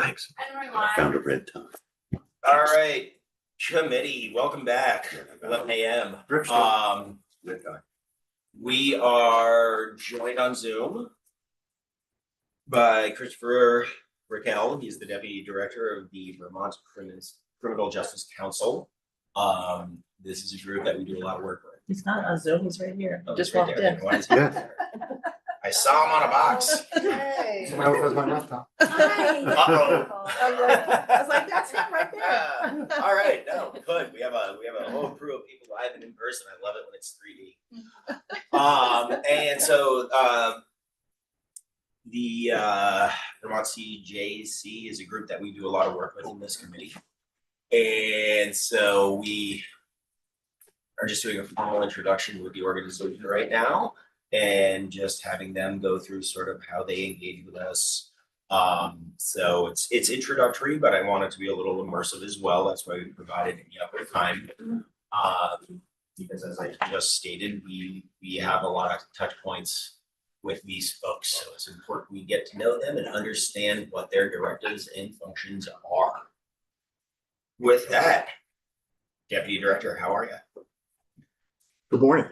Thanks. I found a red tongue. All right, committee, welcome back. 11 a.m. We are joined on Zoom by Christopher Raquel. He's the Deputy Director of the Vermont Criminal Justice Council. This is a group that we do a lot of work with. He's not on Zoom, he's right here. Oh, Just right walked there. in. Why is he there? I saw him on a box. Hey. Someone else has my laptop. Uh-oh. I was like, that's him right there. All right, no, good. We have a whole crew of people live and in person. I love it when it's 3D. And so the Vermont CJC is a group that we do a lot of work with in this committee. And so we are just doing a formal introduction with the organization right now and just having them go through sort of how they engage with us. So it's introductory, but I want it to be a little immersive as well. That's why we provided the upper time. Because as I just stated, we have a lot of touch points with these folks. So it's important we get to know them and understand what their directives and functions are. With that, Deputy Director, how are you? Good morning.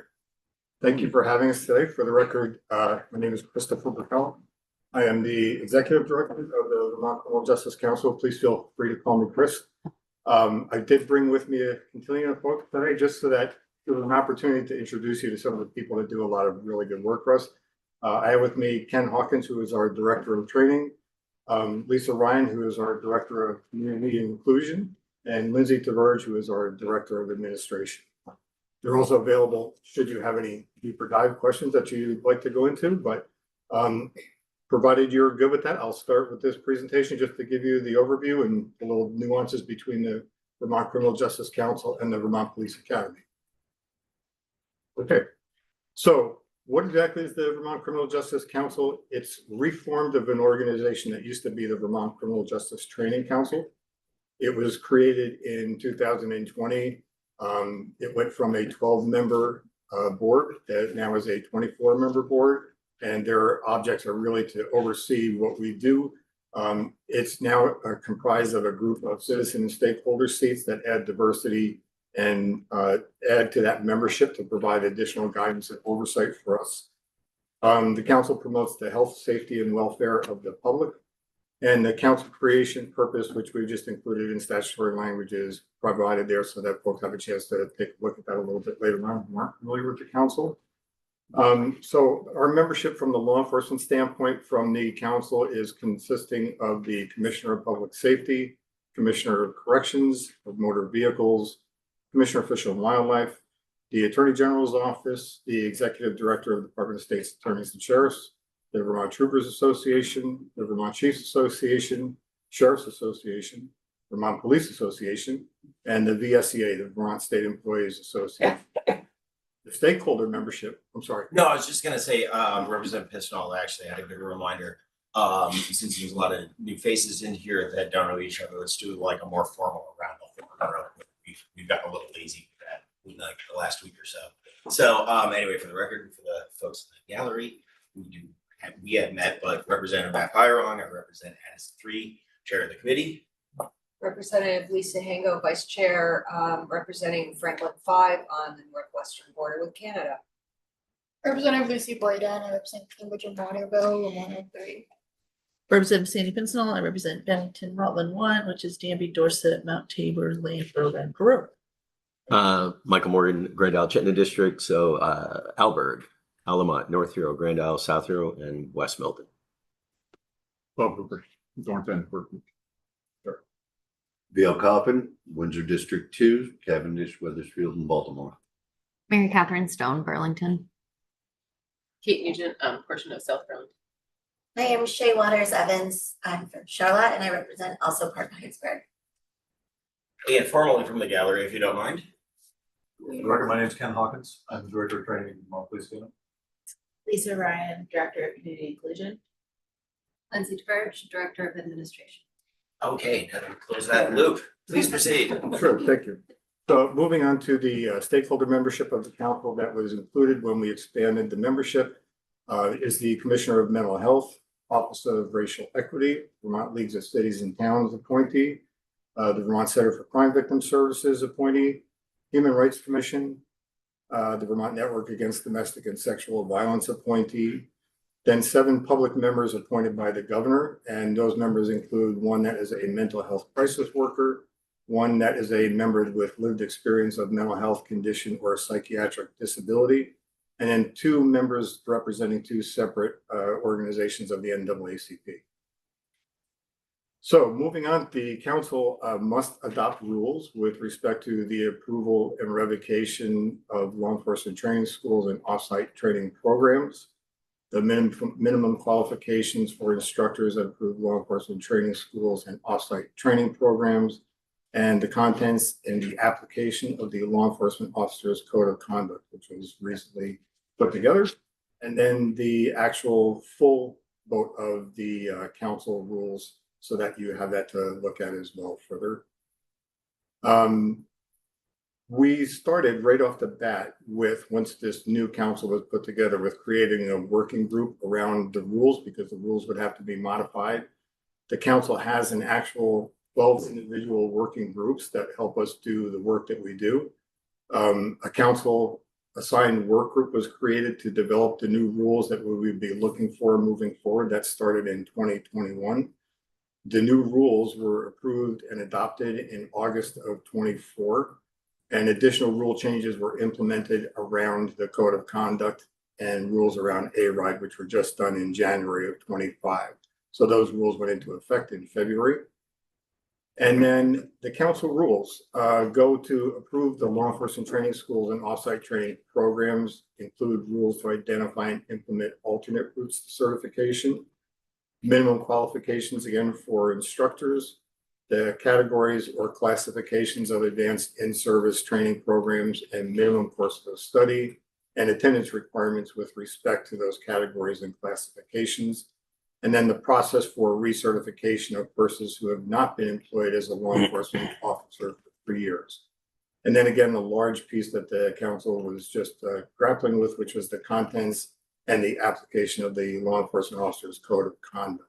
Thank you for having us today. For the record, my name is Christopher Raquel. I am the Executive Director of the Vermont Criminal Justice Council. Please feel free to call me Chris. I did bring with me a continuing of folks today just so that there was an opportunity to introduce you to some of the people that do a lot of really good work for us. I have with me Ken Hawkins, who is our Director of Training, Lisa Ryan, who is our Director of Community Inclusion, and Lindsay Taverge, who is our Director of Administration. They're also available should you have any deeper dive questions that you'd like to go into, but provided you're good with that, I'll start with this presentation just to give you the overview and the little nuances between the Vermont Criminal Justice Council and the Vermont Police Academy. Okay, so what exactly is the Vermont Criminal Justice Council? It's reformed of an organization that used to be the Vermont Criminal Justice Training Council. It was created in 2020. It went from a 12-member board that now is a 24-member board, and their objects are really to oversee what we do. It's now comprised of a group of citizen and stakeholder seats that add diversity and add to that membership to provide additional guidance and oversight for us. The council promotes the health, safety, and welfare of the public. And the council creation purpose, which we just included in statutory language, is provided there so that folks have a chance to take a look at that a little bit later on who aren't familiar with the council. So our membership from the law enforcement standpoint from the council is consisting of the Commissioner of Public Safety, Commissioner of Corrections of Motor Vehicles, Commissioner of Fish and Wildlife, the Attorney General's Office, the Executive Director of the Department of State's Attorneys and Sheriffs, the Vermont Troopers Association, the Vermont Chiefs Association, Sheriff's Association, Vermont Police Association, and the VSEA, the Vermont State Employees Association. The stakeholder membership, I'm sorry. No, I was just gonna say, Representative Pistol actually had a good reminder. Since there's a lot of new faces in here that don't know each other, let's do like a more formal round of applause. We've gotten a little lazy with that in like the last week or so. So anyway, for the record, for the folks in the gallery, we have met, but Representative Matt Byron, I represent as 3, Chair of the committee. Representative Lisa Hango, Vice Chair, representing Franklin 5 on the northwestern border with Canada. Representative Lucy Boyden, I represent Cambridge and Waterville, Lamont 3. Representative Sandy Pincinel, I represent Bennington, Rutland 1, which is Danby, Dorset, Mount Tabor, Landgrove, and Peru. Michael Morgan, Grand Isle, Chittenden District. So Alberg, Alamont, North Hero, Grand Isle, South Hero, and West Milton. Bob Hooper, Thornton, Berkeley. Bill Coppin, Windsor District 2, Cavendish, Weathersfield, and Baltimore. Mary Catherine Stone, Burlington. Kate Nugent, portion of South Burlington. I am Shay Waters Evans. I'm from Charlotte and I represent also Park Heinsberg. And formally from the gallery, if you don't mind. My name is Ken Hawkins. I'm the Director of Training in Vermont Police Academy. Lisa Ryan, Director of Community Inclusion. Lindsay Taverge, Director of Administration. Okay, now to close that loop, please proceed. Sure, thank you. So moving on to the stakeholder membership of the council that was included when we expanded the membership is the Commissioner of Mental Health, Office of Racial Equity, Vermont Leagues of Cities and Towns appointee, the Vermont Center for Crime Victim Services appointee, Human Rights Commission, the Vermont Network Against Domestic and Sexual Violence appointee, then 7 public members appointed by the governor, and those members include one that is a mental health crisis worker, one that is a member with lived experience of mental health condition or psychiatric disability, and then 2 members representing 2 separate organizations of the NAACP. So moving on, the council must adopt rules with respect to the approval and revocation of law enforcement training schools and offsite training programs, the minimum qualifications for instructors that approve law enforcement training schools and offsite training programs, and the contents and the application of the Law Enforcement Officers Code of Conduct, which was recently put together, and then the actual full vote of the council rules so that you have that to look at as well further. We started right off the bat with, once this new council was put together, with creating a working group around the rules because the rules would have to be modified. The council has an actual 12 individual working groups that help us do the work that we do. A council assigned work group was created to develop the new rules that we would be looking for moving forward. That started in 2021. The new rules were approved and adopted in August of 24, and additional rule changes were implemented around the code of conduct and rules around A-RIDE, which were just done in January of 25. So those rules went into effect in February. And then the council rules go to approve the law enforcement training schools and offsite training programs, include rules to identify and implement alternate routes to certification, minimum qualifications again for instructors, the categories or classifications of advanced in-service training programs and minimum courses of study, and attendance requirements with respect to those categories and classifications. And then the process for recertification of persons who have not been employed as a law enforcement officer for 3 years. And then again, the large piece that the council was just grappling with, which was the contents and the application of the Law Enforcement Officers Code of Conduct.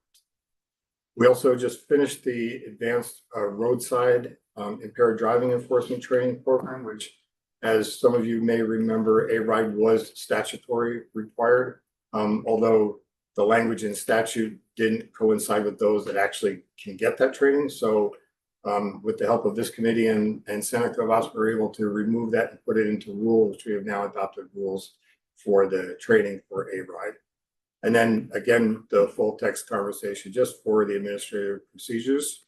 We also just finished the advanced roadside impaired driving enforcement training program, which, as some of you may remember, A-RIDE was statutory required, although the language in statute didn't coincide with those that actually can get that training. So with the help of this committee and Senator Kavas, we were able to remove that and put it into rules, which we have now adopted rules for the training for A-RIDE. And then again, the full text conversation just for the administrative procedures.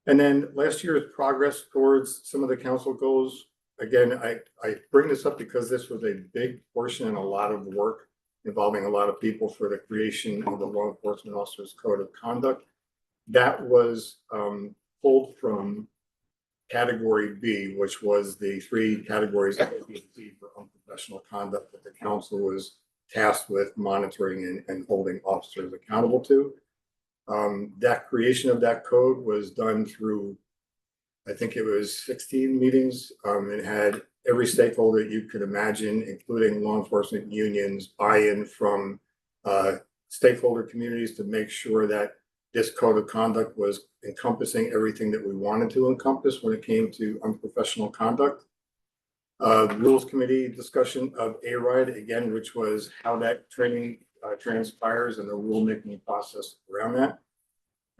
And then last year's progress towards some of the council goals. Again, I bring this up because this was a big portion and a lot of work involving a lot of people for the creation of the Law Enforcement Officers Code of Conduct. That was pulled from category B, which was the 3 categories of ABC for unprofessional conduct that the council was tasked with monitoring and holding officers accountable to. That creation of that code was done through, I think it was 16 meetings. It had every stakeholder you could imagine, including law enforcement unions, buy-in from stakeholder communities to make sure that this code of conduct was encompassing everything that we wanted to encompass when it came to unprofessional conduct. The Rules Committee discussion of A-RIDE, again, which was how that training transpires and the rulemaking process around that.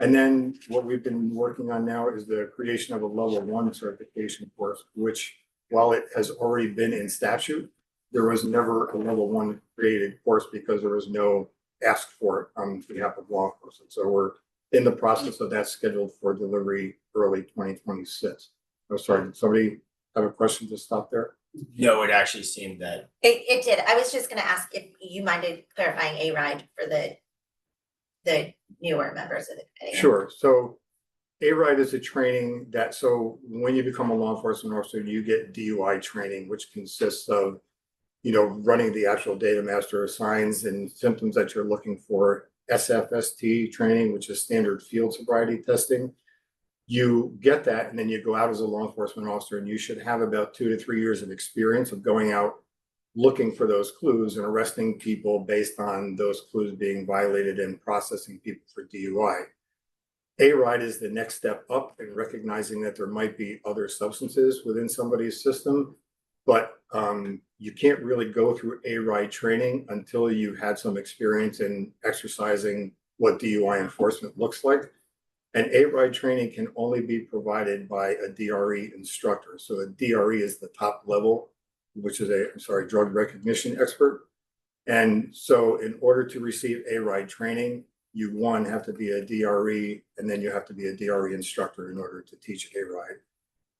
And then what we've been working on now is the creation of a level 1 certification course, which, while it has already been in statute, there was never a level 1 created course because there was no ask for it on behalf of law enforcement. So we're in the process of that, scheduled for delivery early 2026. Oh, sorry, did somebody have a question to stop there? No, it actually seemed that It did. I was just gonna ask if you minded clarifying A-RIDE for the newer members of the committee. Sure. So A-RIDE is a training that, so when you become a law enforcement officer, you get DUI training, which consists of, running the actual data master signs and symptoms that you're looking for, SFST training, which is standard field sobriety testing. You get that, and then you go out as a law enforcement officer, and you should have about 2 to 3 years of experience of going out looking for those clues and arresting people based on those clues being violated and processing people for DUI. A-RIDE is the next step up in recognizing that there might be other substances within somebody's system, but you can't really go through A-RIDE training until you had some experience in exercising what DUI enforcement looks like. And A-RIDE training can only be provided by a DRE instructor. So a DRE is the top level, which is drug recognition expert. And so in order to receive A-RIDE training, you have to be a DRE, and then you have to be a DRE instructor in order to teach A-RIDE.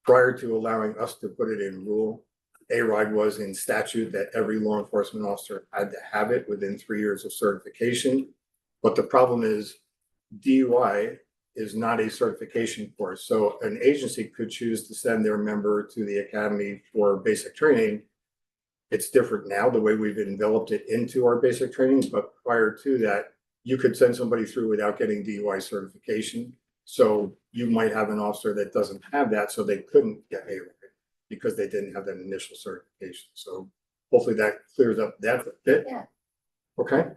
Prior to allowing us to put it in rule, A-RIDE was in statute that every law enforcement officer had to have it within 3 years of certification. But the problem is DUI is not a certification course. So an agency could choose to send their member to the academy for basic training. It's different now, the way we've enveloped it into our basic trainings, but prior to that, you could send somebody through without getting DUI certification. So you might have an officer that doesn't have that, so they couldn't get A-RIDE because they didn't have that initial certification. So hopefully that clears up that a bit. Yeah. Okay.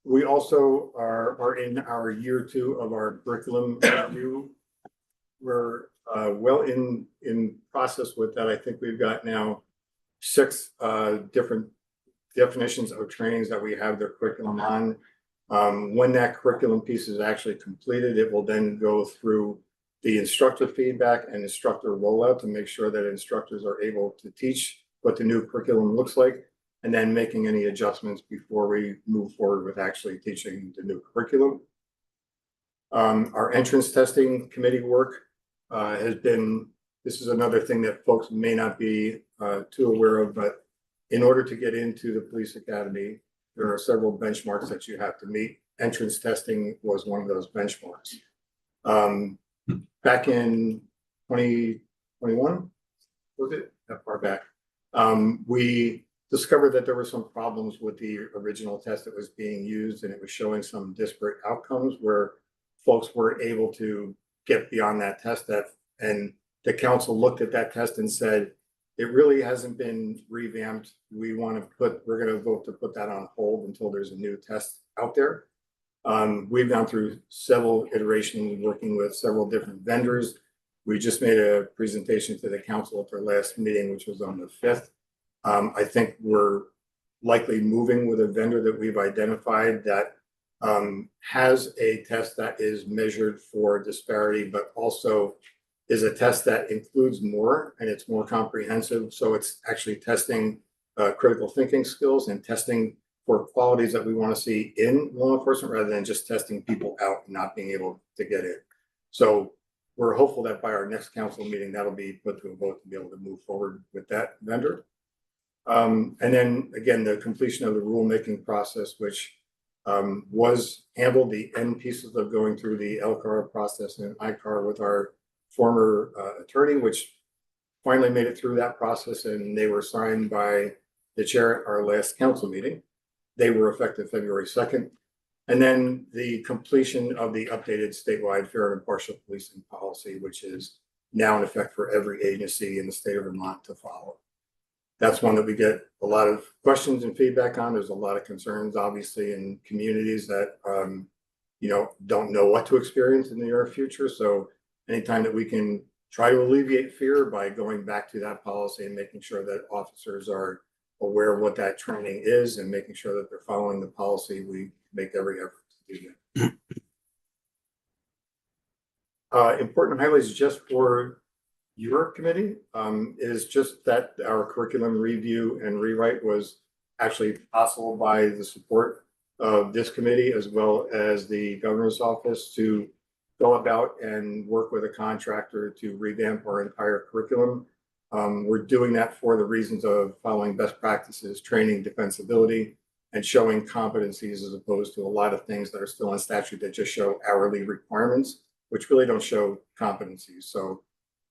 We also are in our year 2 of our curriculum review. We're well in process with that. I think we've got now 6 different definitions of trainings that we have their curriculum on. When that curriculum piece is actually completed, it will then go through the instructor feedback and instructor rollout to make sure that instructors are able to teach what the new curriculum looks like, and then making any adjustments before we move forward with actually teaching the new curriculum. Our entrance testing committee work has been, this is another thing that folks may not be too aware of, but in order to get into the police academy, there are several benchmarks that you have to meet. Entrance testing was one of those benchmarks. Back in 2021, was it that far back? We discovered that there were some problems with the original test that was being used, and it was showing some disparate outcomes where folks were able to get beyond that test. And the council looked at that test and said, it really hasn't been revamped. We're going to vote to put that on hold until there's a new test out there. We've gone through several iterations working with several different vendors. We just made a presentation to the council at their last meeting, which was on the 5th. I think we're likely moving with a vendor that we've identified that has a test that is measured for disparity, but also is a test that includes more and it's more comprehensive. So it's actually testing critical thinking skills and testing for qualities that we want to see in law enforcement rather than just testing people out and not being able to get in. So we're hopeful that by our next council meeting, that'll be put to a vote to be able to move forward with that vendor. And then again, the completion of the rulemaking process, which was handled, the end pieces of going through the LCAR process and ICAR with our former attorney, which finally made it through that process, and they were signed by the chair at our last council meeting. They were effective February 2nd. And then the completion of the updated statewide fair and impartial policing policy, which is now in effect for every agency in the state of Vermont to follow. That's one that we get a lot of questions and feedback on. There's a lot of concerns, obviously, in communities that don't know what to experience in the near future. So anytime that we can try to alleviate fear by going back to that policy and making sure that officers are aware of what that training is and making sure that they're following the policy, we make every effort to do that. Important highlights just for your committee is just that our curriculum review and rewrite was actually possible by the support of this committee as well as the governor's office to go about and work with a contractor to revamp our entire curriculum. We're doing that for the reasons of following best practices, training defensibility, and showing competencies as opposed to a lot of things that are still in statute that just show hourly requirements, which really don't show competencies. So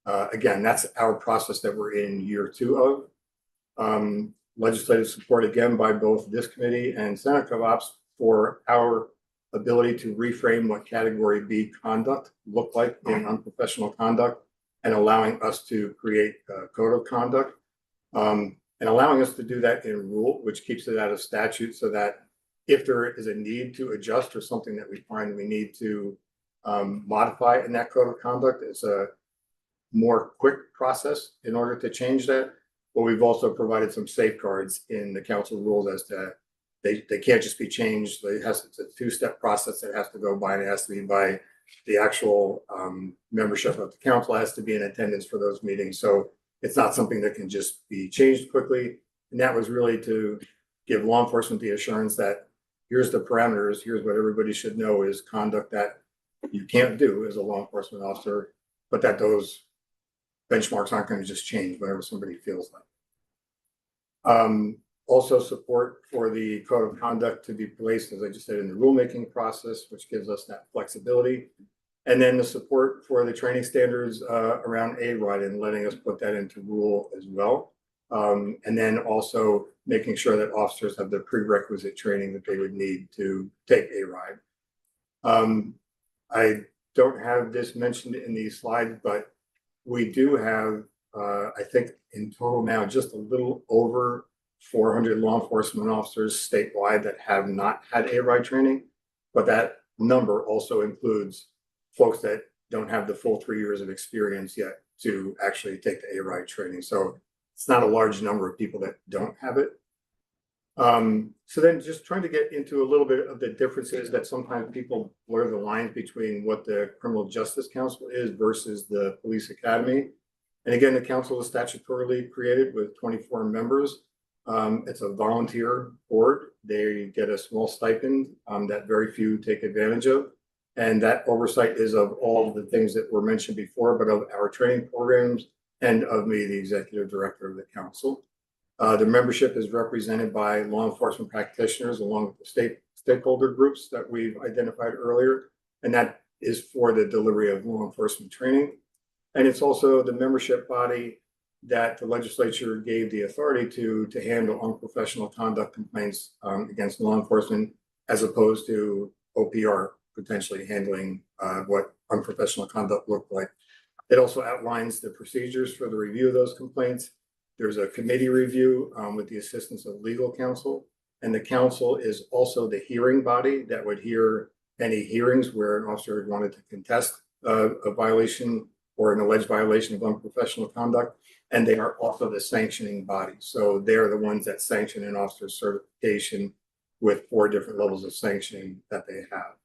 again, that's our process that we're in year 2 of. Legislative support again by both this committee and Senate co-ops for our ability to reframe what category B conduct looked like in unprofessional conduct and allowing us to create a code of conduct. and allowing us to do that in rule, which keeps it out of statute so that if there is a need to adjust or something that we find we need to modify in that code of conduct, it's a more quick process in order to change that. But we've also provided some safeguards in the council rules as to they can't just be changed. It's a two-step process that has to go by, and it has to be by the actual membership of the council has to be in attendance for those meetings. So it's not something that can just be changed quickly. And that was really to give law enforcement the assurance that here's the parameters, here's what everybody should know is conduct that you can't do as a law enforcement officer, but that those benchmarks aren't going to just change whenever somebody feels like. Also support for the code of conduct to be placed, as I just said, in the rulemaking process, which gives us that flexibility. And then the support for the training standards around ARIDE and letting us put that into rule as well. And then also making sure that officers have the prerequisite training that they would need to take ARIDE. I don't have this mentioned in these slides, but we do have, I think in total now, just a little over 400 law enforcement officers statewide that have not had ARIDE training, but that number also includes folks that don't have the full 3 years of experience yet to actually take the ARIDE training. So it's not a large number of people that don't have it. So then just trying to get into a little bit of the differences that sometimes people blur the lines between what the Criminal Justice Council is versus the Police Academy. And again, the council is statutorily created with 24 members. It's a volunteer board. They get a small stipend that very few take advantage of. And that oversight is of all of the things that were mentioned before, but of our training programs and of me, the executive director of the council. The membership is represented by law enforcement practitioners along with the stakeholder groups that we've identified earlier. And that is for the delivery of law enforcement training. And it's also the membership body that the legislature gave the authority to handle unprofessional conduct complaints against law enforcement, as opposed to OPR potentially handling what unprofessional conduct looked like. It also outlines the procedures for the review of those complaints. There's a committee review with the assistance of legal counsel, and the council is also the hearing body that would hear any hearings where an officer wanted to contest a violation or an alleged violation of unprofessional conduct. And they are also the sanctioning body. So they're the ones that sanction an officer's certification with 4 different levels of sanctioning that they have.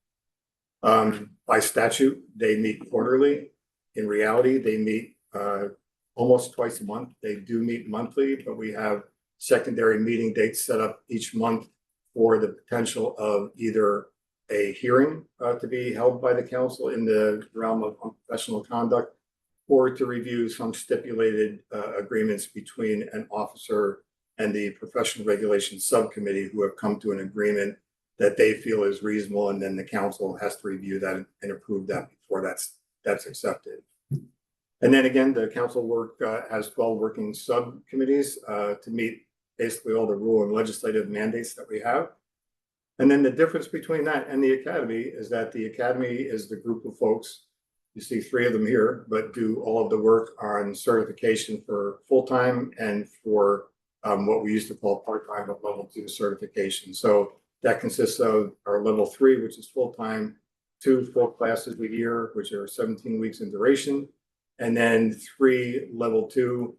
By statute, they meet quarterly. In reality, they meet almost twice a month. They do meet monthly, but we have secondary meeting dates set up each month for the potential of either a hearing to be held by the council in the realm of unprofessional conduct, or to review some stipulated agreements between an officer and the professional regulations subcommittee who have come to an agreement that they feel is reasonable, and then the council has to review that and approve that before that's accepted. And then again, the council has 12 working subcommittees to meet basically all the rule and legislative mandates that we have. And then the difference between that and the academy is that the academy is the group of folks, you see 3 of them here, but do all of the work on certification for full-time and for what we used to call part-time, but level 2 certification. So that consists of our level 3, which is full-time, 2 full classes a year, which are 17 weeks in duration, and then 3 level 2.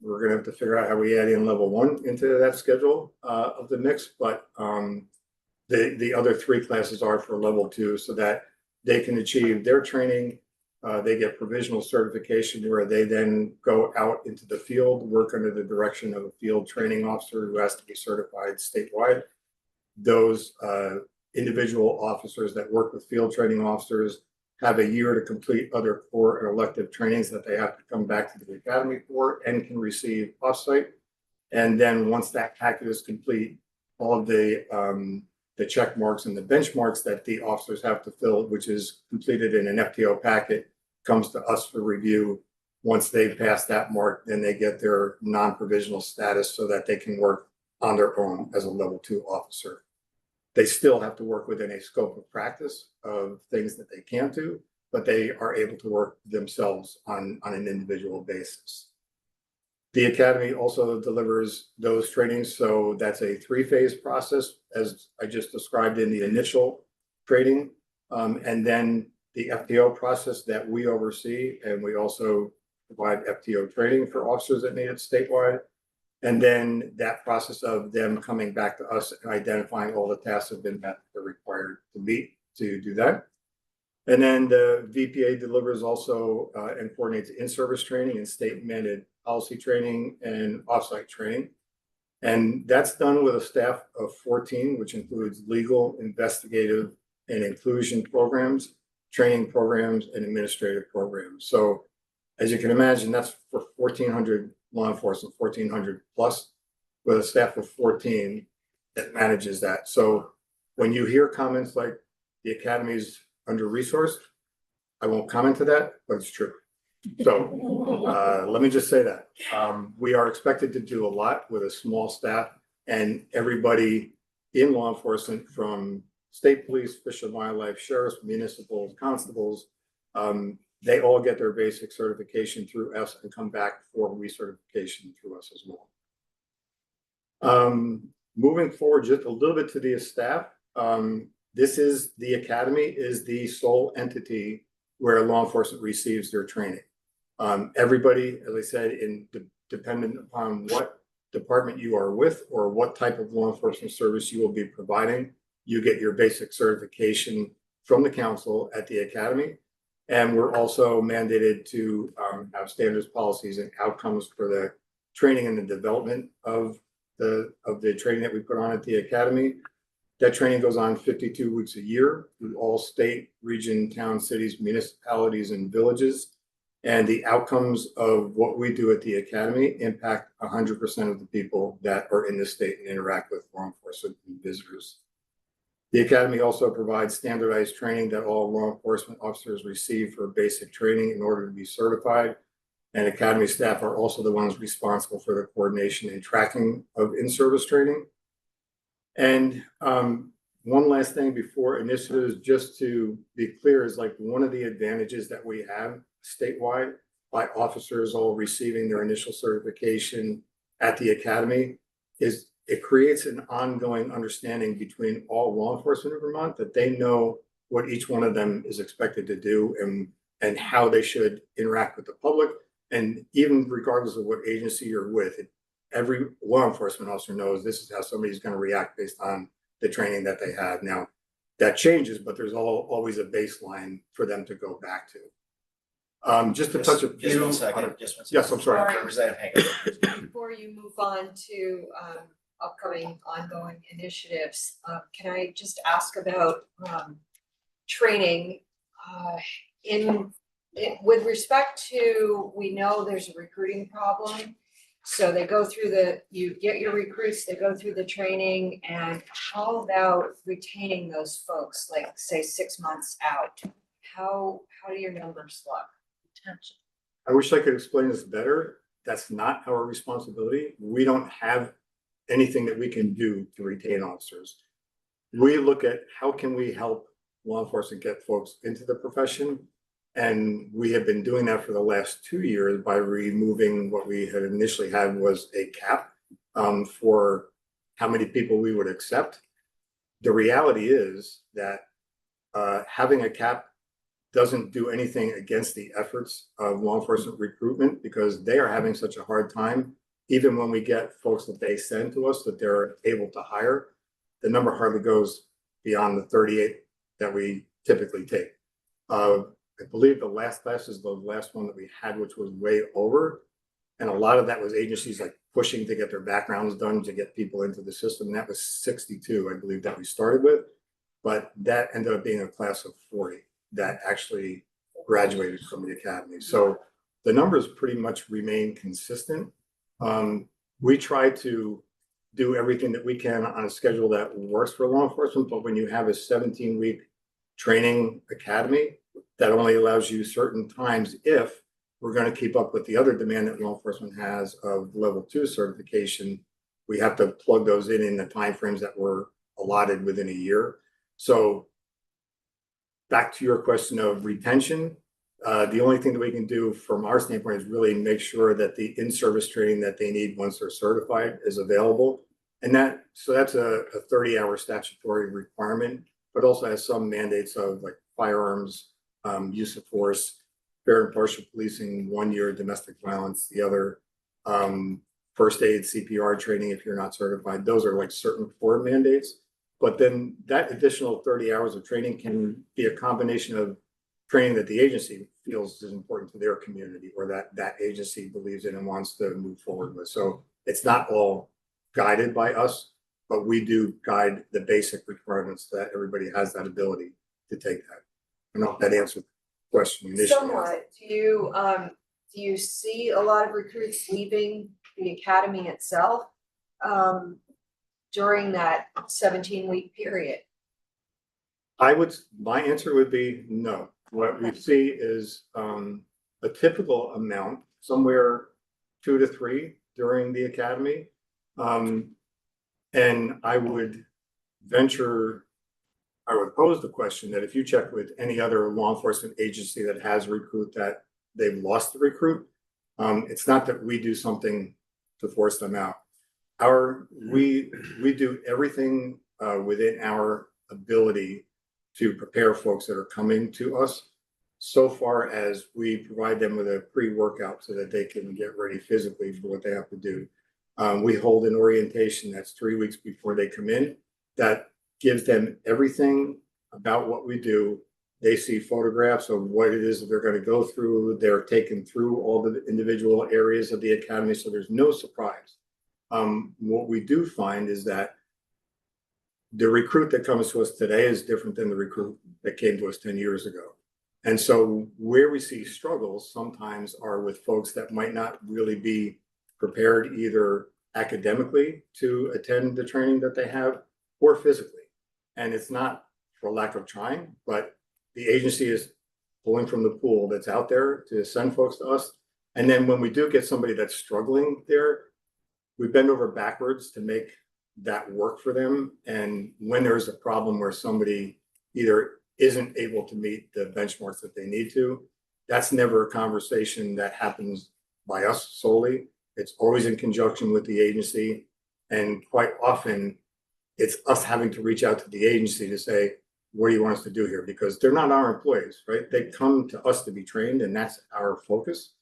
We're going to have to figure out how we add in level 1 into that schedule of the mix, but the other 3 classes are for level 2 so that they can achieve their training. They get provisional certification where they then go out into the field, work under the direction of a field training officer who has to be certified statewide. Those individual officers that work with field training officers have a year to complete other core and elective trainings that they have to come back to the academy for and can receive offsite. And then once that packet is complete, all of the check marks and the benchmarks that the officers have to fill, which is completed in an FTO packet, comes to us for review. Once they've passed that mark, then they get their non-provisional status so that they can work on their own as a level 2 officer. They still have to work within a scope of practice of things that they can't do, but they are able to work themselves on an individual basis. The Academy also delivers those trainings, so that's a three-phase process, as I just described in the initial training. And then the FTO process that we oversee, and we also provide FTO training for officers that need it statewide. And then that process of them coming back to us and identifying all the tasks that have been met, they're required to meet to do that. And then the VPA delivers also and coordinates in-service training and state-mandated policy training and offsite training. And that's done with a staff of 14, which includes legal, investigative, and inclusion programs, training programs, and administrative programs. So as you can imagine, that's for 1,400 law enforcement, 1,400 plus, with a staff of 14 that manages that. So when you hear comments like the Academy's under-resourced, I won't comment to that, but it's true. So let me just say that. We are expected to do a lot with a small staff, and everybody in law enforcement, from state police, fish and wildlife, sheriffs, municipals, constables, they all get their basic certification through us and come back for recertification through us as well. Moving forward just a little bit to the staff, this is the Academy is the sole entity where law enforcement receives their training. Everybody, as I said, dependent upon what department you are with or what type of law enforcement service you will be providing, you get your basic certification from the council at the Academy. And we're also mandated to have standards, policies, and outcomes for the training and the development of the training that we put on at the Academy. That training goes on 52 weeks a year through all state, region, town, cities, municipalities, and villages. And the outcomes of what we do at the Academy impact 100% of the people that are in the state and interact with law enforcement and visitors. The Academy also provides standardized training that all law enforcement officers receive for basic training in order to be certified. And Academy staff are also the ones responsible for the coordination and tracking of in-service training. And one last thing before initiatives, just to be clear, is like one of the advantages that we have statewide by officers all receiving their initial certification at the Academy is it creates an ongoing understanding between all law enforcement in Vermont that they know what each one of them is expected to do and how they should interact with the public. And even regardless of what agency you're with, every law enforcement officer knows this is how somebody's going to react based on the training that they have. Now, that changes, but there's always a baseline for them to go back to. Just to touch a few. Just one second. Yes, I'm sorry. Representative Hank. Before you move on to upcoming ongoing initiatives, can I just ask about training with respect to, we know there's a recruiting problem. So they go through you get your recruits, they go through the training, and how about retaining those folks, like say 6 months out? How do your numbers look? I wish I could explain this better. That's not our responsibility. We don't have anything that we can do to retain officers. We look at how can we help law enforcement get folks into the profession. And we have been doing that for the last 2 years by removing what we had initially had was a cap for how many people we would accept. The reality is that having a cap doesn't do anything against the efforts of law enforcement recruitment because they are having such a hard time. Even when we get folks that they send to us that they're able to hire, the number hardly goes beyond the 38 that we typically take. I believe the last class is the last one that we had, which was way over. And a lot of that was agencies like pushing to get their backgrounds done to get people into the system. And that was 62, I believe, that we started with. But that ended up being a class of 40 that actually graduated from the Academy. So the numbers pretty much remain consistent. We try to do everything that we can on a schedule that works for law enforcement. But when you have a 17-week training academy, that only allows you certain times if we're going to keep up with the other demand that law enforcement has of level 2 certification. We have to plug those in the timeframes that were allotted within a year. So back to your question of retention, The only thing that we can do from our standpoint is really make sure that the in-service training that they need once they're certified is available. And that's a 30-hour statutory requirement, but also has some mandates of like firearms, use of force, fair and partial policing, 1 year domestic violence, the other first aid, CPR training if you're not certified. Those are like certain core mandates. But then that additional 30 hours of training can be a combination of training that the agency feels is important to their community or that agency believes in and wants to move forward with. So it's not all guided by us, but we do guide the basic requirements that everybody has that ability to take that. I don't know if that answered the question initially. Somewhat, do you see a lot of recruits leaving the academy itself during that 17-week period? My answer would be no. What we see is a typical amount, somewhere 2 to 3 during the academy. And I would pose the question that if you check with any other law enforcement agency that has a recruit that they've lost the recruit, it's not that we do something to force them out. We do everything within our ability to prepare folks that are coming to us, so far as we provide them with a pre-workout so that they can get ready physically for what they have to do. We hold an orientation that's 3 weeks before they come in that gives them everything about what we do. They see photographs of what it is that they're going to go through. They're taken through all the individual areas of the academy, so there's no surprise. What we do find is that the recruit that comes to us today is different than the recruit that came to us 10 years ago. And so where we see struggles sometimes are with folks that might not really be prepared either academically to attend the training that they have or physically. And it's not for lack of trying, but the agency is pulling from the pool that's out there to send folks to us. And then when we do get somebody that's struggling there, we bend over backwards to make that work for them. And when there's a problem where somebody either isn't able to meet the benchmarks that they need to, that's never a conversation that happens by us solely. It's always in conjunction with the agency. And quite often it's us having to reach out to the agency to say, what do you want us to do here? Because they're not our employees, right? They come to us to be trained and that's our focus.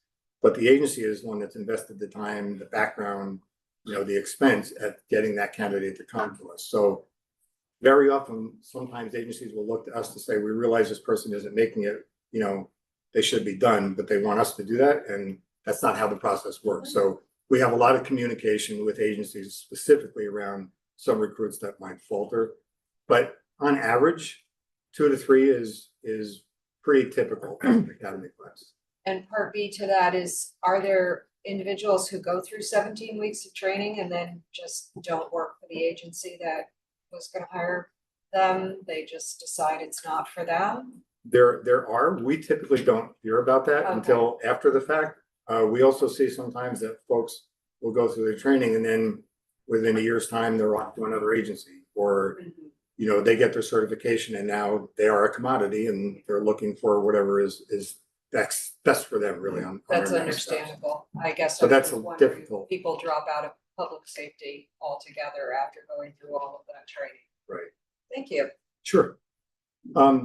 But the agency is one that's invested the time, the background, the expense at getting that candidate to come to us. So very often, sometimes agencies will look to us to say, we realize this person isn't making it, they should be done, but they want us to do that. And that's not how the process works. So we have a lot of communication with agencies specifically around some recruits that might falter. But on average, 2 to 3 is pretty typical of an academy class. And part B to that is, are there individuals who go through 17 weeks of training and then just don't work for the agency that was going to hire them? They just decide it's not for them? There are. We typically don't hear about that until after the fact. We also see sometimes that folks will go through their training and then within a year's time, they're off to another agency or, they get their certification and now they are a commodity and they're looking for whatever is best for them really. That's understandable. I guess. So that's difficult. People drop out of public safety altogether after going through all of that training. Right. Thank you. Sure.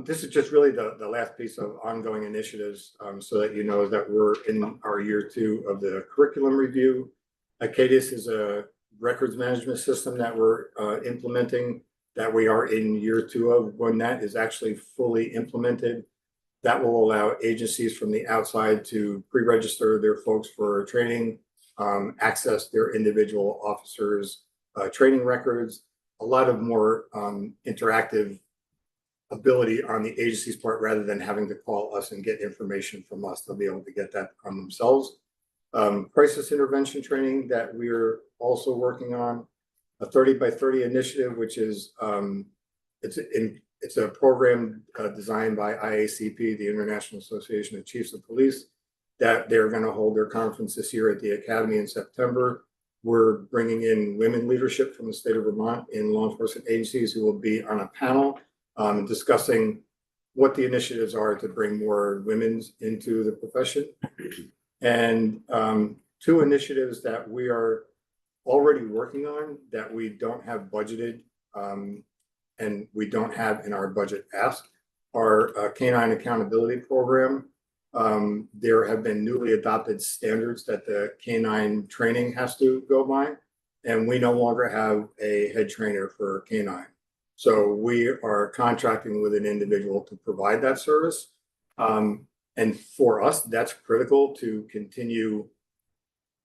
This is just really the last piece of ongoing initiatives, so that that we're in our year 2 of the curriculum review. Acadius is a records management system that we're implementing that we are in year 2 of. When that is actually fully implemented, that will allow agencies from the outside to pre-register their folks for training, access their individual officers' training records, a lot of more interactive ability on the agency's part rather than having to call us and get information from us. They'll be able to get that on themselves. Crisis intervention training that we're also working on, a 30 by 30 initiative, which is it's a program designed by IACP, the International Association of Chiefs of Police, that they're going to hold their conference this year at the Academy in September. We're bringing in women leadership from the state of Vermont in law enforcement agencies who will be on a panel discussing what the initiatives are to bring more women into the profession. And two initiatives that we are already working on that we don't have budgeted and we don't have in our budget ask are a canine accountability program. There have been newly adopted standards that the canine training has to go by, and we no longer have a head trainer for canine. So we are contracting with an individual to provide that service. And for us, that's critical to continue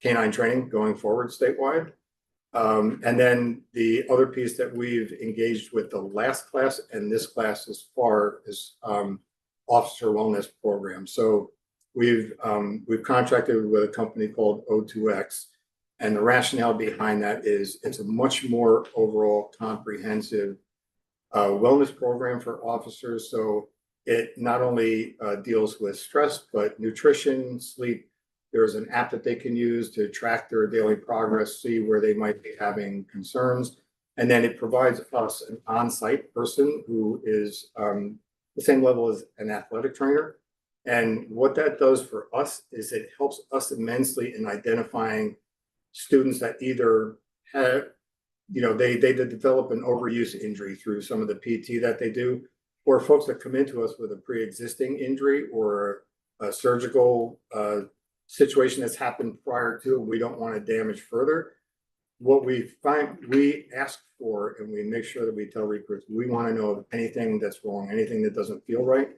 canine training going forward statewide. And then the other piece that we've engaged with the last class and this class as far as officer wellness program. So we've contracted with a company called O2X, and the rationale behind that is it's a much more overall comprehensive wellness program for officers. So it not only deals with stress, but nutrition, sleep. There's an app that they can use to track their daily progress, see where they might be having concerns. And then it provides us an on-site person who is the same level as an athletic trainer. And what that does for us is it helps us immensely in identifying students that either have, they develop an overuse injury through some of the PT that they do, or folks that come into us with a pre-existing injury or a surgical situation that's happened prior to, we don't want to damage further. What we find, we ask for, and we make sure that we tell recruits, we want to know of anything that's wrong, anything that doesn't feel right.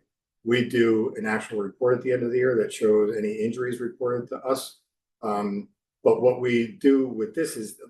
We do an actual report at the end of the year that shows any injuries reported to us. But what we do with this is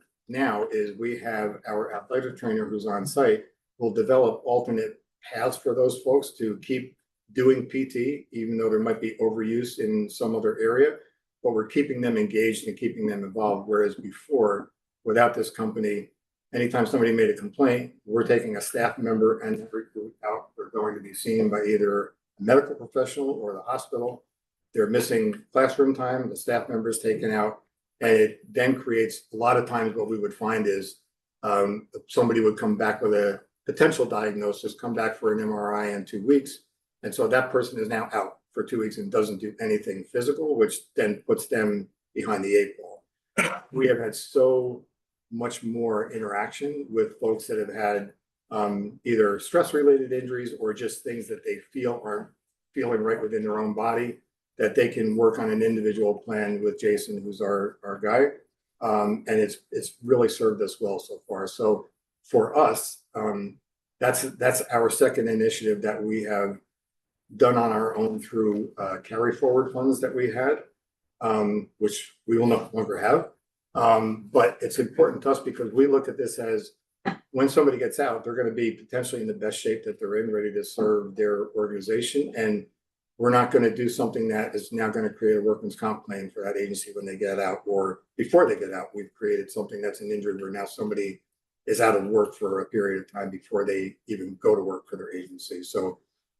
we have our athletic trainer who's on site will develop alternate paths for those folks to keep doing PT, even though there might be overuse in some other area, but we're keeping them engaged and keeping them involved. Whereas before, without this company, anytime somebody made a complaint, we're taking a staff member and the recruit out. They're going to be seen by either a medical professional or the hospital. They're missing classroom time, the staff member is taken out, and it then creates a lot of times what we would find is somebody would come back with a potential diagnosis, come back for an MRI in 2 weeks. And so that person is now out for 2 weeks and doesn't do anything physical, which then puts them behind the 8 ball. We have had so much more interaction with folks that have had either stress-related injuries or just things that they feel aren't feeling right within their own body, that they can work on an individual plan with Jason, who's our guy. And it's really served us well so far. So for us, that's our second initiative that we have done on our own through carry forward funds that we had, which we will no longer have. But it's important to us because we look at this as when somebody gets out, they're going to be potentially in the best shape that they're in, ready to serve their organization. And we're not going to do something that is now going to create a workman's comp claim for that agency when they get out or before they get out. We've created something that's an injury where now somebody is out of work for a period of time before they even go to work for their agency. So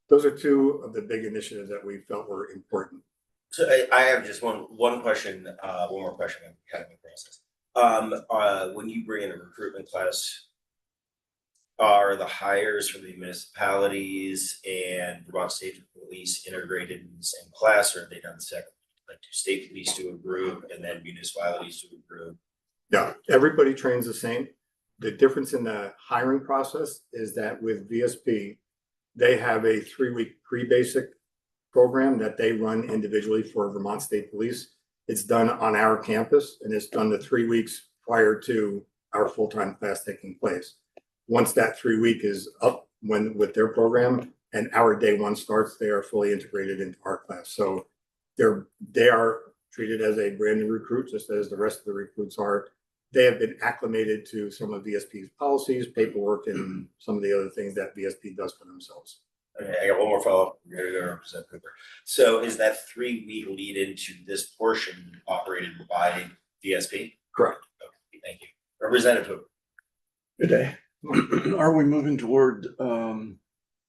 those are two of the big initiatives that we felt were important. So I have just one question, one more question on kind of the process. When you bring in a recruitment class, are the hires from the municipalities and Vermont State Police integrated in the same class, or are they done separately? Like do state police do a group and then municipalities do a group? Yeah, everybody trains the same. The difference in the hiring process is that with VSP, they have a 3-week pre-basic program that they run individually for Vermont State Police. It's done on our campus and it's done the 3 weeks prior to our full-time class taking place. Once that 3-week is up with their program and our day one starts, they are fully integrated into our class. So they are treated as a brand new recruit, just as the rest of the recruits are. They have been acclimated to some of VSP's policies, paperwork, and some of the other things that VSP does for themselves. Okay, I got one more follow-up. We're gonna represent Cooper. So is that 3-week lead into this portion operated by VSP? Correct. Okay, thank you. Representative Cooper. Good day. Are we moving toward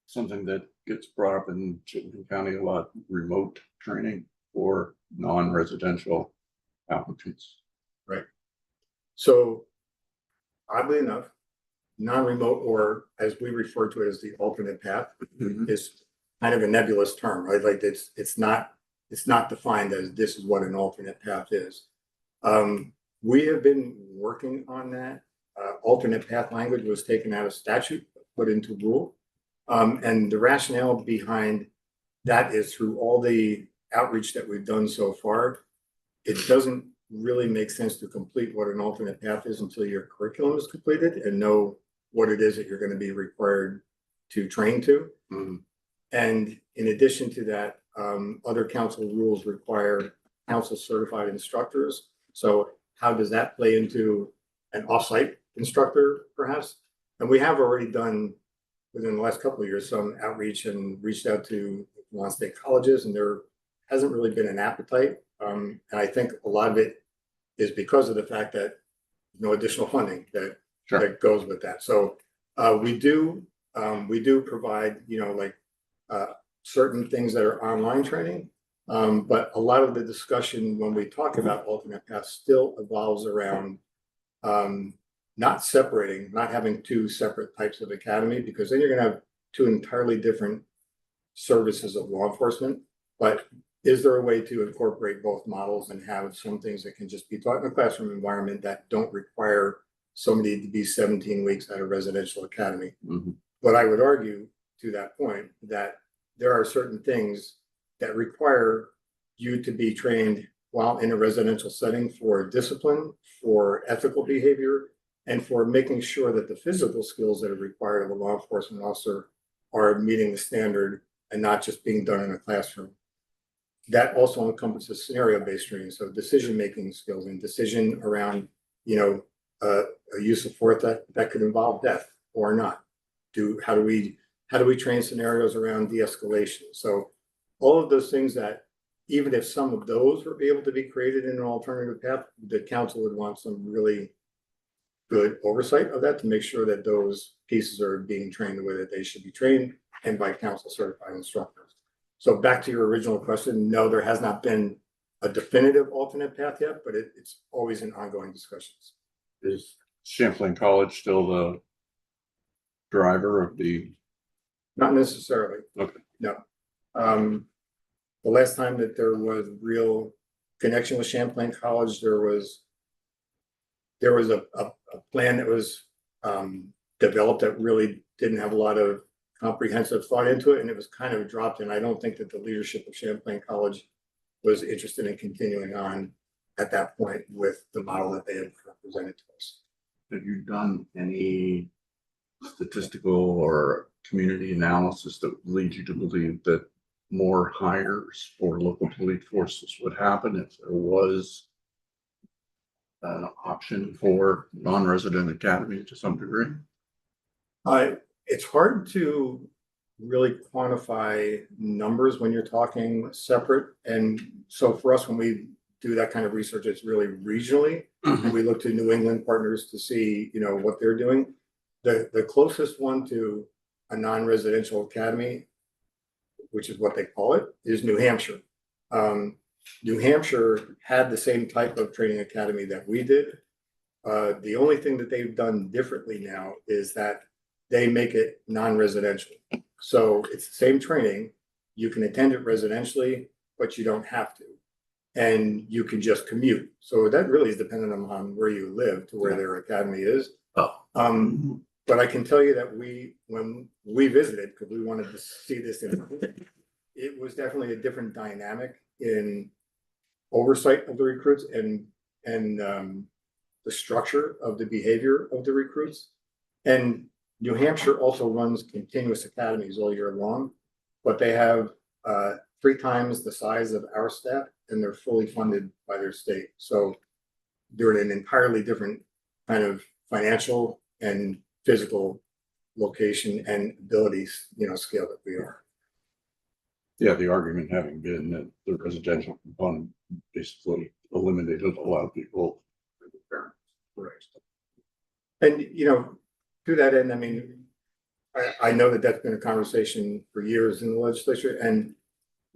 something that gets brought up in Chittenden County a lot, remote training for non-residential applicants? Right. So oddly enough, non-remote, or as we refer to it as the alternate path, is kind of a nebulous term, right? Like it's not defined as this is what an alternate path is. We have been working on that. Alternate path language was taken out of statute, put into rule. And the rationale behind that is through all the outreach that we've done so far, it doesn't really make sense to complete what an alternate path is until your curriculum is completed and know what it is that you're going to be required to train to. And in addition to that, other council rules require council certified instructors. So how does that play into an offsite instructor perhaps? And we have already done within the last couple of years some outreach and reached out to non-state colleges, and there hasn't really been an appetite. And I think a lot of it is because of the fact that no additional funding that goes with that. So we do provide, certain things that are online training. But a lot of the discussion when we talk about alternate paths still evolves around not having two separate types of academy, because then you're going to have two entirely different services of law enforcement. But is there a way to incorporate both models and have some things that can just be taught in a classroom environment that don't require somebody to be 17 weeks at a residential academy? But I would argue to that point that there are certain things that require you to be trained while in a residential setting for discipline, for ethical behavior, and for making sure that the physical skills that are required of a law enforcement officer are meeting the standard and not just being done in a classroom. That also encompasses scenario-based training, so decision-making skills and decision around, a use of force that could involve death or not. How do we train scenarios around de-escalation? So all of those things that, even if some of those were able to be created in an alternative path, the council would want some really good oversight of that to make sure that those pieces are being trained the way that they should be trained and by council certified instructors. So back to your original question, no, there has not been a definitive alternate path yet, but it's always in ongoing discussions. Is Champlain College still the driver of the? Not necessarily. Okay. No. The last time that there was real connection with Champlain College, there was a plan that was developed that really didn't have a lot of comprehensive thought into it, and it was kind of dropped. And I don't think that the leadership of Champlain College was interested in continuing on at that point with the model that they had presented to us. Have you done any statistical or community analysis that leads you to believe that more hires for local police forces would happen if there was an option for non-resident academy to some degree? It's hard to really quantify numbers when you're talking separate. And so for us, when we do that kind of research, it's really regionally. And we look to New England partners to see, what they're doing. The closest one to a non-residential academy, which is what they call it, is New Hampshire. New Hampshire had the same type of training academy that we did. The only thing that they've done differently now is that they make it non-residential. So it's the same training. You can attend it residentially, but you don't have to. And you can just commute. So that really is dependent on where you live to where their academy is. But I can tell you that when we visited, because we wanted to see this, it was definitely a different dynamic in oversight of the recruits and the structure of the behavior of the recruits. And New Hampshire also runs continuous academies all year long, but they have 3 times the size of our staff, and they're fully funded by their state. So they're in an entirely different kind of financial and physical location and abilities, scale that we are. Yeah, the argument having been that the residential component basically eliminated a lot of people. Right. And, to that end, I know that that's been a conversation for years in the legislature, and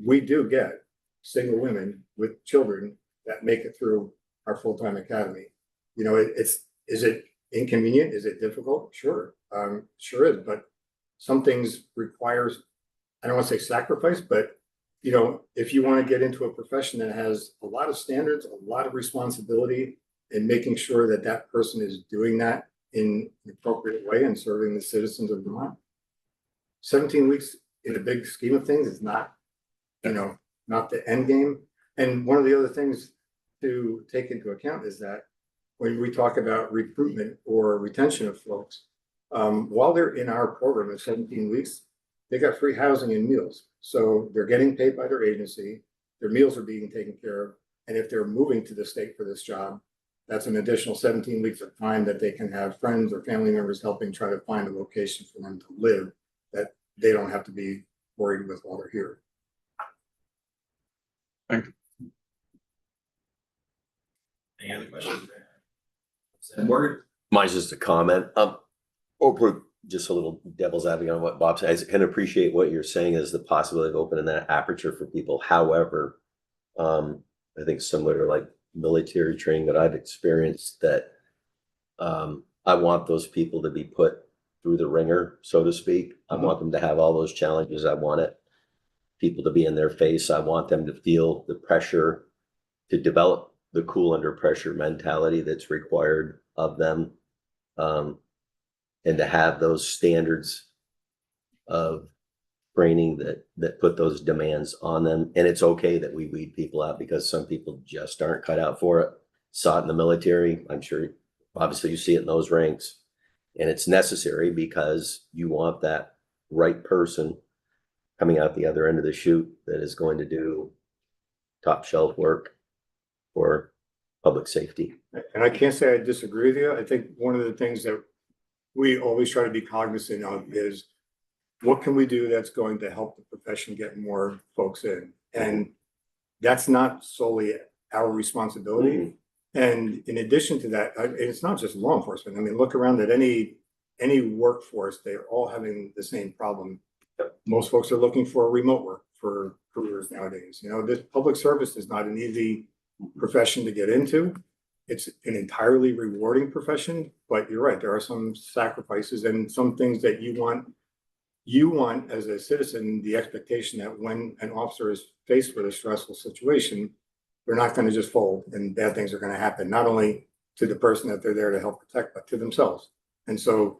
we do get single women with children that make it through our full-time academy. Is it inconvenient? Is it difficult? Sure. Sure is, but some things requires I don't want to say sacrifice, but you know, if you want to get into a profession that has a lot of standards, a lot of responsibility, and making sure that that person is doing that in an appropriate way and serving the citizens of Vermont. 17 weeks in a big scheme of things is not, you know, not the end game. And one of the other things to take into account is that when we talk about recruitment or retention of folks, while they're in our program of 17 weeks, they got free housing and meals. So they're getting paid by their agency, their meals are being taken care of. And if they're moving to the state for this job, that's an additional 17 weeks of time that they can have friends or family members helping try to find a location for them to live that they don't have to be worried with while they're here. Thank you. Any other questions? Morgan? Mine's just a comment. Or just a little devil's advocate on what Bob said. I can appreciate what you're saying is the possibility of opening that aperture for people. However, I think similar to like military training that I've experienced, that I want those people to be put through the ringer, so to speak. I want them to have all those challenges. I want people to be in their face. I want them to feel the pressure to develop the cool under pressure mentality that's required of them. And to have those standards of training that put those demands on them. And it's okay that we weed people out because some people just aren't cut out for it. Saw it in the military. I'm sure, obviously you see it in those ranks. And it's necessary because you want that right person coming out the other end of the chute that is going to do top shelf work for public safety. And I can't say I disagree with you. I think one of the things that we always try to be cognizant of is what can we do that's going to help the profession get more folks in? And that's not solely our responsibility. And in addition to that, it's not just law enforcement. I mean, look around at any workforce, they're all having the same problem. Most folks are looking for remote work for careers nowadays. You know, this public service is not an easy profession to get into. It's an entirely rewarding profession, but you're right, there are some sacrifices and some things that you want as a citizen, the expectation that when an officer is faced with a stressful situation, they're not going to just fold and bad things are going to happen, not only to the person that they're there to help protect, but to themselves. And so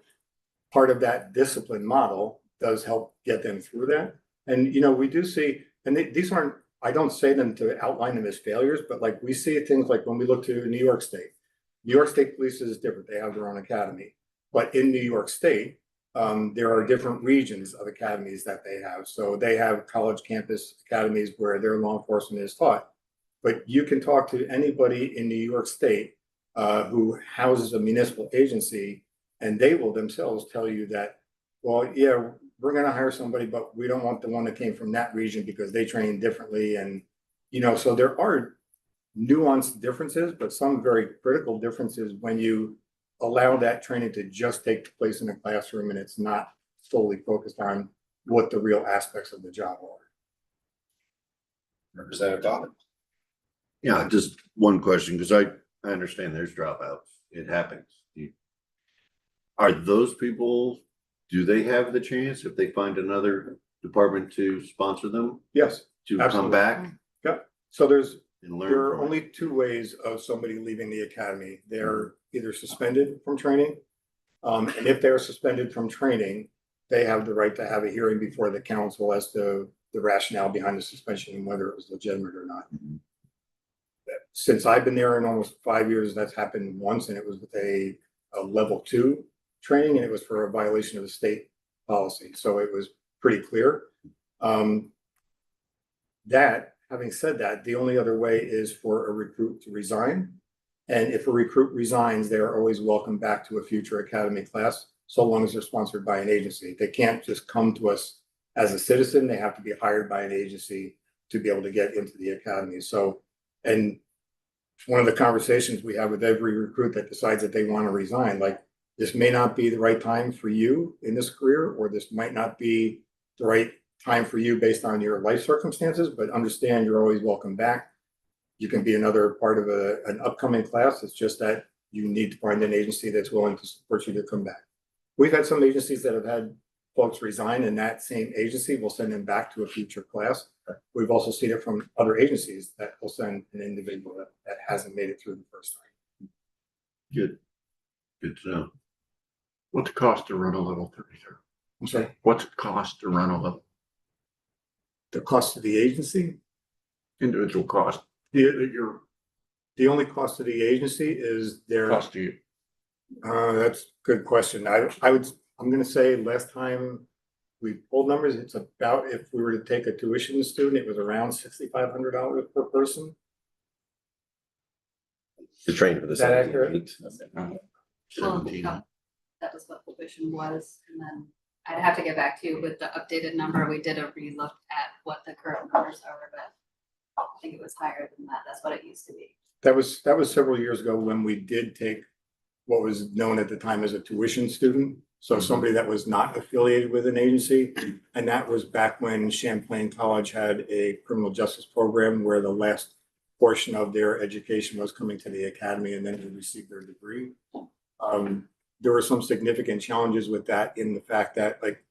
part of that discipline model does help get them through that. And, you know, we do see, and these aren't, I don't say them to outline them as failures, but like we see things like when we look to New York State Police is different. They have their own academy, but in New York State, there are different regions of academies that they have. So they have college campus academies where their law enforcement is taught. But you can talk to anybody in New York State who houses a municipal agency, and they will themselves tell you that, well, yeah, we're going to hire somebody, but we don't want the one that came from that region because they train differently. And, you know, so there are nuanced differences, but some very critical differences when you allow that training to just take place in a classroom and it's not solely focused on what the real aspects of the job are. Representative Dobbin. Yeah, just one question, because I understand there's dropouts. It happens. Are those people, do they have the chance if they find another department to sponsor them? Yes. To Absolutely. come back Yep. So and learn? there are from it? only two ways of somebody leaving the academy. They're either suspended from training, and if they're suspended from training, they have the right to have a hearing before the council as to the rationale behind the suspension and whether it was legitimate or not. Since I've been there in almost 5 years, that's happened once, and it was with a level 2 training, and it was for a violation of the state policy. So it was pretty clear. Having said that, the only other way is for a recruit to resign. And if a recruit resigns, they are always welcome back to a future academy class, so long as they're sponsored by an agency. They can't just come to us as a citizen. They have to be hired by an agency to be able to get into the academy. So, and one of the conversations we have with every recruit that decides that they want to resign, like, this may not be the right time for you in this career, or this might not be the right time for you based on your life circumstances, but understand you're always welcome back. You can be another part of an upcoming class. It's just that you need to find an agency that's willing to support you to come back. We've had some agencies that have had folks resign in that same agency, we'll send them back to a future class. We've also seen it from other agencies that will send an individual that hasn't made it through the first time. Good. Good to know. What's it cost to run a level 33? I'm sorry, What's it cost to run a level, the cost of the agency, individual cost, the only cost of the agency is their. cost to you? That's a good question. I'm gonna say last time we pulled numbers, it's about, if we were to take a tuition student, it was around $6,500 per person. To train for the Is that 17 accurate? weeks. Well, 17. that was what tuition was, and then I'd have to get back to you with the updated number. We did a relook at what the current numbers are, but I think it was higher than that. That's what it used to be. That was several years ago when we did take what was known at the time as a tuition student. So somebody that was not affiliated with an agency. And that was back when Champlain College had a criminal justice program where the last portion of their education was coming to the academy and then they received their degree. There were some significant challenges with that in the fact that, like,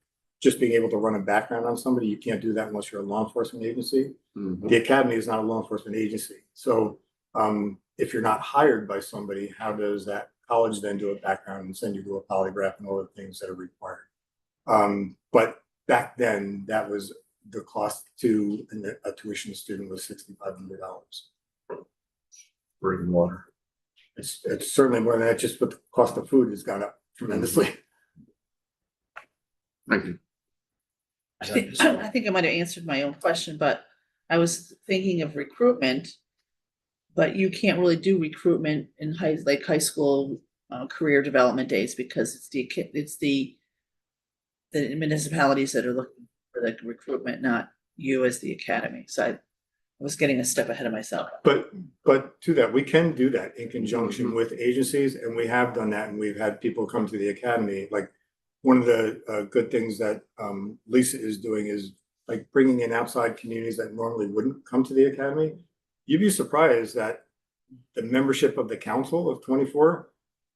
just being able to run a background on somebody, you can't do that unless you're a law enforcement agency. The academy is not a law enforcement agency. So if you're not hired by somebody, how does that college then do a background and send you to a polygraph and all the things that are required? But back then, that was the cost to a tuition student was $6,500. Bread and water. It's certainly more than that, just but the cost of food has gone up tremendously. Thank you. I think I might have answered my own question, but I was thinking of recruitment. But you can't really do recruitment in high school career development days because it's the municipalities that are looking for the recruitment, not you as the academy. So I was getting a step ahead of myself. But to that, we can do that in conjunction with agencies, and we have done that, and we've had people come to the academy. Like, one of the good things that Lisa is doing is like bringing in outside communities that normally wouldn't come to the academy. You'd be surprised that the membership of the council of 24,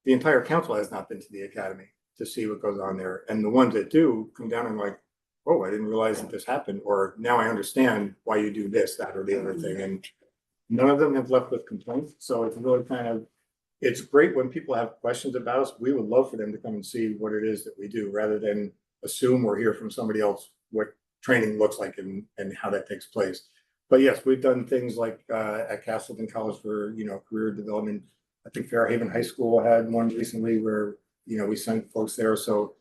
the entire council has not been to the academy to see what goes on there. And the ones that do come down and like, oh, I didn't realize that this happened, or now I understand why you do this, that, or the other thing. And none of them have left with complaints. So it's really it's great when people have questions about us. We would love for them to come and see what it is that we do rather than assume or hear from somebody else what training looks like and how that takes place. But yes, we've done things like at Castleton College for, career development. I think Fairhaven High School had one recently where, we sent folks there. So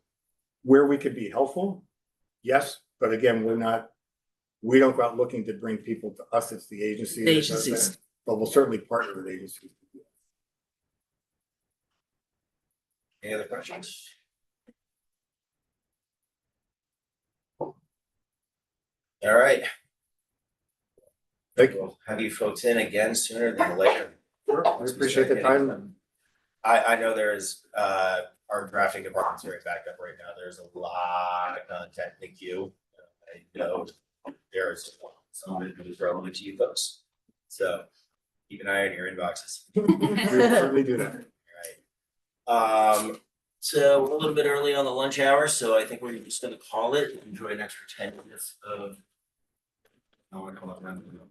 where we could be helpful, yes. But again, we don't go out looking to bring people to us. It's the agency. that does that. Agencies. But we'll certainly partner with agencies. Any other questions? All right. Thank you. We'll have you folks in again sooner than later. Sure, I appreciate the time. I know there's, our drafting department's very backed up right now. There's a lot of content in the queue. I know there's some of it is relevant to you folks. So keep an eye on your inboxes. We certainly do that. So we're a little bit early on the lunch hour, so I think we're just gonna call it. Enjoy an extra 10 minutes of.